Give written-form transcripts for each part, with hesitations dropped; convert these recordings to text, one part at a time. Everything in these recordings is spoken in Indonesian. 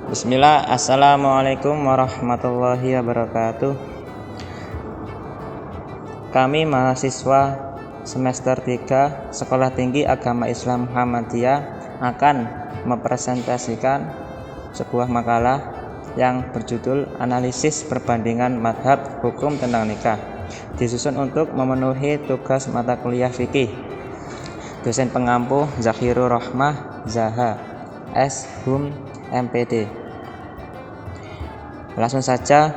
Bismillah, Assalamualaikum warahmatullahi wabarakatuh. Kami mahasiswa semester 3 Sekolah Tinggi Agama Islam Muhammadiyah akan mempresentasikan sebuah makalah yang berjudul Analisis Perbandingan Madhab Hukum tentang Nikah, disusun untuk memenuhi tugas mata kuliah fikih. Dosen pengampu Zakhirur Rahmah Zaha, S.Hum MPD. Langsung saja.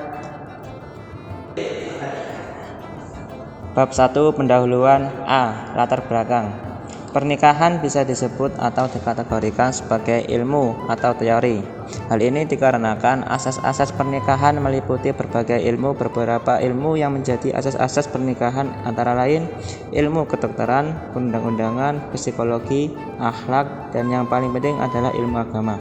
Bab 1 pendahuluan. A. Latar belakang. Pernikahan bisa disebut atau dikategorikan sebagai ilmu atau teori. Hal ini dikarenakan asas-asas pernikahan meliputi berbagai ilmu. Beberapa ilmu yang menjadi asas-asas pernikahan antara lain ilmu kedokteran, undang-undangan, psikologi, akhlak, dan yang paling penting adalah ilmu agama.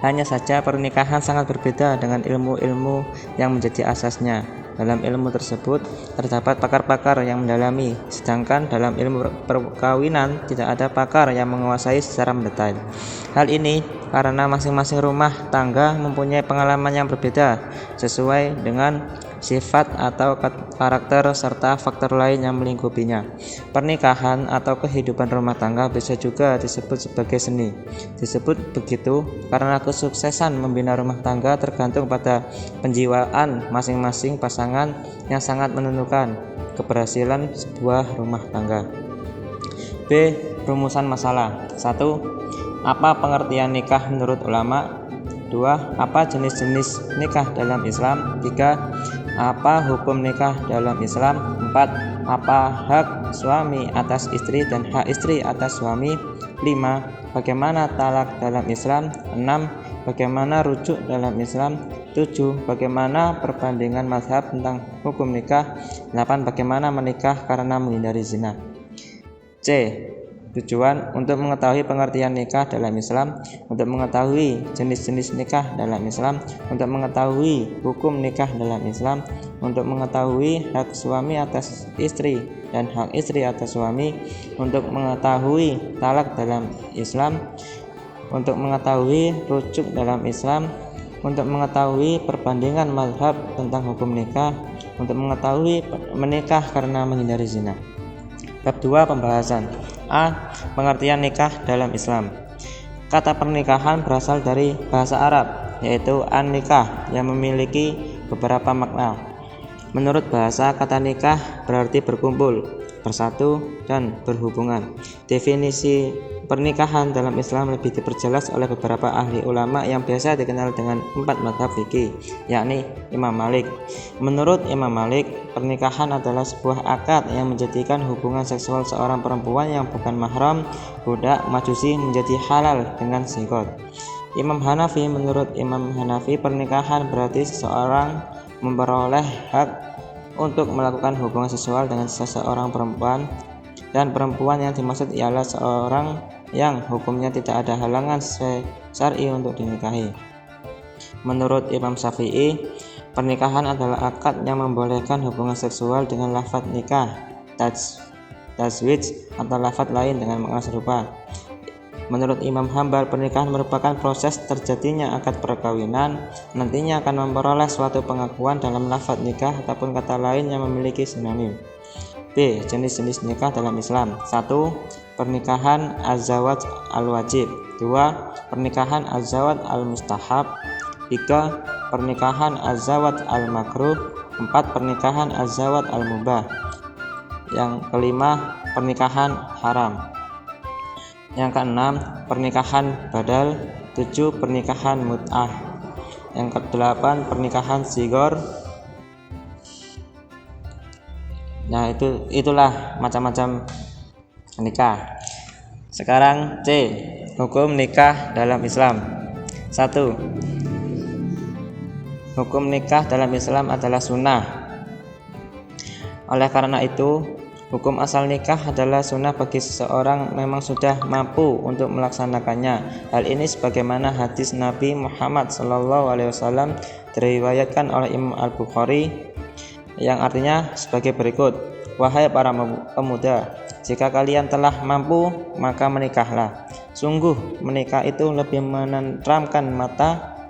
Hanya saja pernikahan sangat berbeda dengan ilmu-ilmu yang menjadi asasnya. Dalam ilmu tersebut terdapat pakar-pakar yang mendalami, sedangkan dalam ilmu perkawinan tidak ada pakar yang menguasai secara mendetail. Hal ini karena masing-masing rumah tangga mempunyai pengalaman yang berbeda sesuai dengan sifat atau karakter serta faktor lain yang melingkupinya. Pernikahan atau kehidupan rumah tangga bisa juga disebut sebagai seni. Disebut begitu karena kesuksesan membina rumah tangga tergantung pada penjiwaan masing-masing pasangan yang sangat menentukan keberhasilan sebuah rumah tangga. B. Rumusan masalah. 1. Apa pengertian nikah menurut ulama? 2. Apa jenis-jenis nikah dalam Islam? 3. Apa hukum nikah dalam Islam? 4. Apa hak suami atas istri dan hak istri atas suami? 5. Bagaimana talak dalam Islam? 6. Bagaimana rujuk dalam Islam? 7. Bagaimana perbandingan mazhab tentang hukum nikah? 8. Bagaimana menikah karena menghindari zina? C. Tujuan untuk mengetahui pengertian nikah dalam Islam, untuk mengetahui jenis-jenis nikah dalam Islam, untuk mengetahui hukum nikah dalam Islam, untuk mengetahui hak suami atas istri dan hak istri atas suami, untuk mengetahui talak dalam Islam, untuk mengetahui rujuk dalam Islam, untuk mengetahui perbandingan mazhab tentang hukum nikah, untuk mengetahui menikah karena menghindari zina. Bab 2 pembahasan. A. Pengertian nikah dalam Islam. Kata pernikahan berasal dari bahasa Arab, yaitu an-nikah, yang memiliki beberapa makna. Menurut bahasa, kata nikah berarti berkumpul, bersatu, dan berhubungan. Definisi pernikahan dalam Islam lebih diperjelas oleh beberapa ahli ulama yang biasa dikenal dengan 4 mazhab fikih, yakni Imam Malik. Menurut Imam Malik, pernikahan adalah sebuah akad yang menjadikan hubungan seksual seorang perempuan yang bukan mahram, budak, majusi menjadi halal dengan sigot. Imam Hanafi, menurut Imam Hanafi, pernikahan berarti seseorang memperoleh hak untuk melakukan hubungan seksual dengan seseorang perempuan, dan perempuan yang dimaksud ialah seorang yang hukumnya tidak ada halangan sesuai syar'i untuk dinikahi. Menurut Imam Syafi'i, pernikahan adalah akad yang membolehkan hubungan seksual dengan lafaz nikah, tazwij, atau lafaz lain dengan makna serupa. Menurut Imam Hambal, pernikahan merupakan proses terjadinya akad perkawinan, nantinya akan memperoleh suatu pengakuan dalam lafaz nikah ataupun kata lain yang memiliki sinonim. B. Jenis-jenis nikah dalam Islam. 1. Pernikahan az-zawaj al-wajib. 2. Pernikahan az-zawaj al-mustahab. 3. Pernikahan az-zawaj al-makruh. 4. Pernikahan az-zawaj al-mubah. Yang kelima, pernikahan haram. Yang keenam, pernikahan badal. 7. Pernikahan mut'ah. Yang kedelapan, pernikahan sigor. Nah, itulah macam-macam nikah. Sekarang C. Hukum nikah dalam Islam. 1. Hukum nikah dalam Islam adalah sunnah. Oleh karena itu, hukum asal nikah adalah sunnah bagi seseorang memang sudah mampu untuk melaksanakannya. Hal ini sebagaimana hadis Nabi Muhammad SAW diriwayatkan oleh Imam Al-Bukhari, yang artinya sebagai berikut: wahai para pemuda, jika kalian telah mampu, maka menikahlah. Sungguh menikah itu lebih menenteramkan mata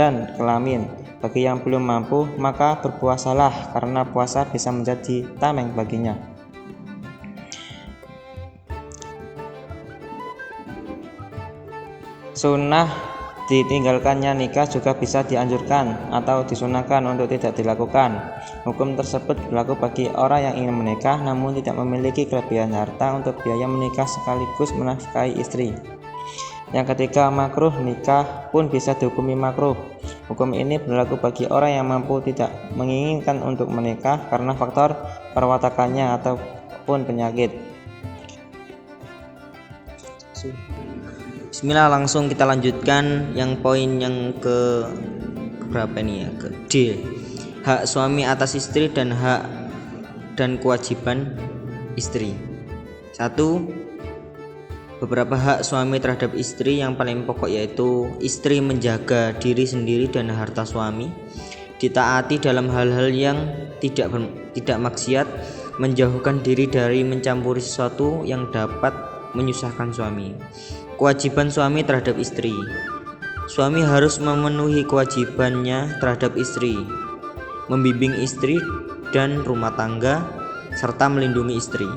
dan kelamin. Bagi yang belum mampu, maka berpuasalah, karena puasa bisa menjadi tameng baginya. Sunnah ditinggalkannya nikah juga bisa dianjurkan atau disunahkan untuk tidak dilakukan. Hukum tersebut berlaku bagi orang yang ingin menikah namun tidak memiliki kelebihan harta untuk biaya menikah sekaligus menafkahi istri. Yang ketiga, makruh nikah pun bisa dihukumi makruh. Hukum ini berlaku bagi orang yang mampu tidak menginginkan untuk menikah karena faktor perwatakannya ataupun penyakit. Bismillah, langsung kita lanjutkan yang poin yang ke berapa ini ya, ke D. Hak suami atas istri dan hak dan kewajiban istri. 1. Beberapa hak suami terhadap istri yang paling pokok yaitu istri menjaga diri sendiri dan harta suami, ditaati dalam hal-hal yang tidak maksiat, menjauhkan diri dari mencampuri sesuatu yang dapat menyusahkan suami. Kewajiban suami terhadap istri. Suami harus memenuhi kewajibannya terhadap istri, membimbing istri dan rumah tangga, serta melindungi istri.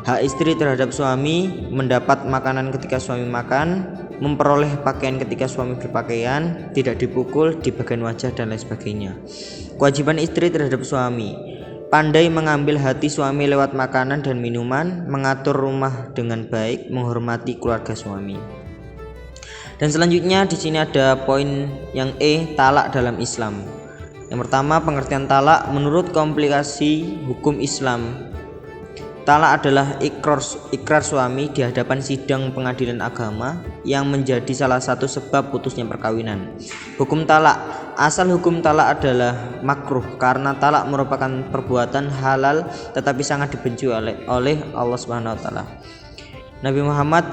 Hak istri terhadap suami: mendapat makanan ketika suami makan, memperoleh pakaian ketika suami berpakaian, tidak dipukul di bagian wajah dan lain sebagainya. Kewajiban istri terhadap suami: pandai mengambil hati suami lewat makanan dan minuman, mengatur rumah dengan baik, menghormati keluarga suami. Dan selanjutnya di sini ada poin yang E, talak dalam Islam. Yang pertama, pengertian talak menurut komplikasi hukum Islam. Talak adalah ikrar suami di hadapan sidang pengadilan agama yang menjadi salah satu sebab putusnya perkawinan. Hukum talak. Asal hukum talak adalah makruh karena talak merupakan perbuatan halal tetapi sangat dibenci oleh Allah Subhanahu wa taala. Nabi Muhammad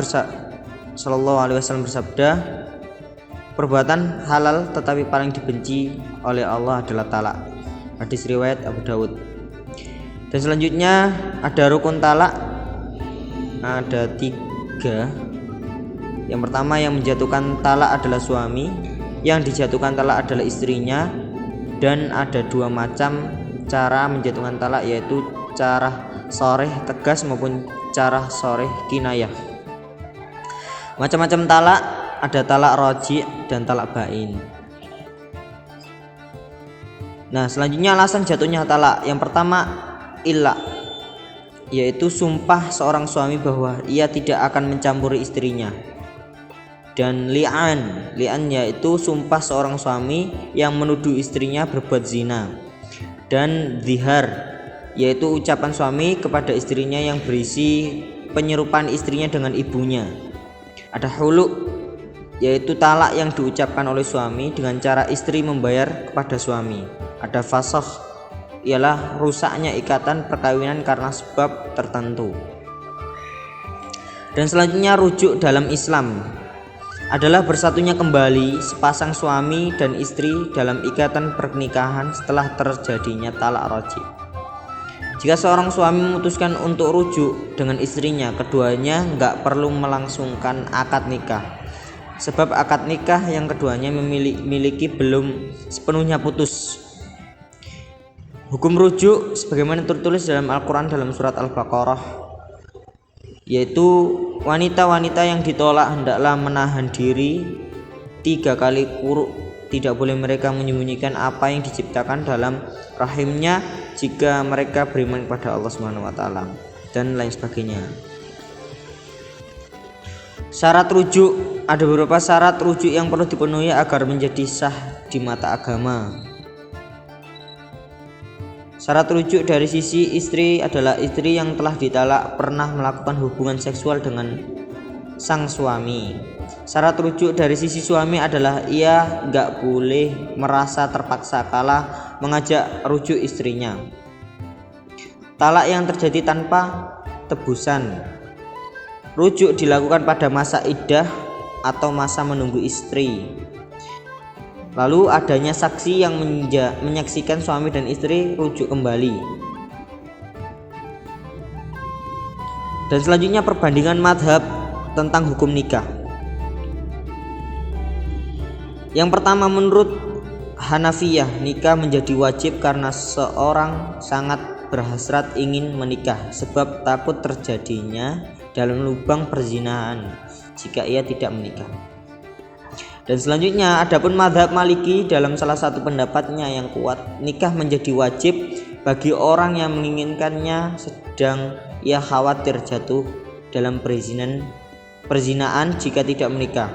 sallallahu alaihi wasallam bersabda, perbuatan halal tetapi paling dibenci oleh Allah adalah talak. Hadis riwayat Abu Dawud. Dan selanjutnya ada rukun talak, ada 3. Yang pertama, yang menjatuhkan talak adalah suami, yang dijatuhkan talak adalah istrinya, dan ada 2 macam cara menjatuhkan talak, yaitu cara sharih tegas maupun cara sharih kinayah. Macam-macam talak, ada talak raji' dan talak bain. Nah, selanjutnya alasan jatuhnya talak. Yang pertama, ilah, yaitu sumpah seorang suami bahwa ia tidak akan mencampuri istrinya. Dan li'an yaitu sumpah seorang suami yang menuduh istrinya berbuat zina. Dan zihar, yaitu ucapan suami kepada istrinya yang berisi penyerupaan istrinya dengan ibunya. Ada hulu, yaitu talak yang diucapkan oleh suami dengan cara istri membayar kepada suami. Ada fasakh, ialah rusaknya ikatan perkawinan karena sebab tertentu. Dan selanjutnya rujuk dalam Islam adalah bersatunya kembali sepasang suami dan istri dalam ikatan pernikahan setelah terjadinya talak raji'. Jika seorang suami memutuskan untuk rujuk dengan istrinya, keduanya enggak perlu melangsungkan akad nikah, sebab akad nikah yang keduanya memiliki belum sepenuhnya putus. Hukum rujuk sebagaimana tertulis dalam Al-Quran dalam surat Al-Baqarah, yaitu wanita-wanita yang ditolak hendaklah menahan diri 3 kali quru'. Tidak boleh mereka menyembunyikan apa yang diciptakan dalam rahimnya jika mereka beriman kepada Allah Subhanahu wa taala, dan lain sebagainya. Syarat rujuk. Ada beberapa syarat rujuk yang perlu dipenuhi agar menjadi sah di mata agama. Syarat rujuk dari sisi istri adalah istri yang telah ditalak pernah melakukan hubungan seksual dengan sang suami. Syarat rujuk dari sisi suami adalah ia enggak boleh merasa terpaksa kala mengajak rujuk istrinya. Talak yang terjadi tanpa tebusan. Rujuk dilakukan pada masa iddah atau masa menunggu istri. Lalu adanya saksi yang menyaksikan suami dan istri rujuk kembali. Dan selanjutnya perbandingan madhab tentang hukum nikah. Yang pertama, menurut Hanafiyah, nikah menjadi wajib karena seorang sangat berhasrat ingin menikah sebab takut terjadinya dalam lubang perzinahan jika ia tidak menikah. Dan selanjutnya, adapun mazhab Maliki dalam salah satu pendapatnya yang kuat, nikah menjadi wajib bagi orang yang menginginkannya sedang ia khawatir jatuh dalam perzinaan jika tidak menikah.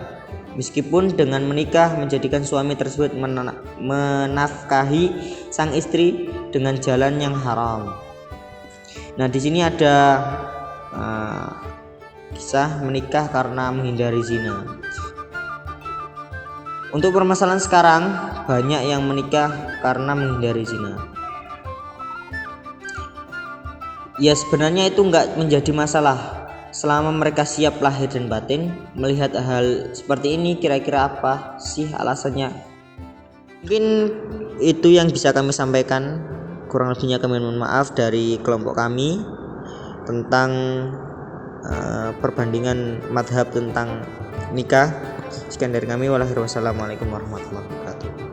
Meskipun dengan menikah menjadikan suami tersebut menafkahi sang istri dengan jalan yang haram. Nah, di sini ada kisah menikah karena menghindari zina. Untuk permasalahan sekarang, banyak yang menikah karena menghindari zina. Ya, sebenarnya itu enggak menjadi masalah selama mereka siap lahir dan batin melihat hal seperti ini. Kira-kira apa sih alasannya? Mungkin itu yang bisa kami sampaikan. Kurang lebihnya kami mohon maaf dari kelompok kami tentang perbandingan madhab tentang nikah. Sekian dari kami. Wassalamualaikum warahmatullahi wabarakatuh.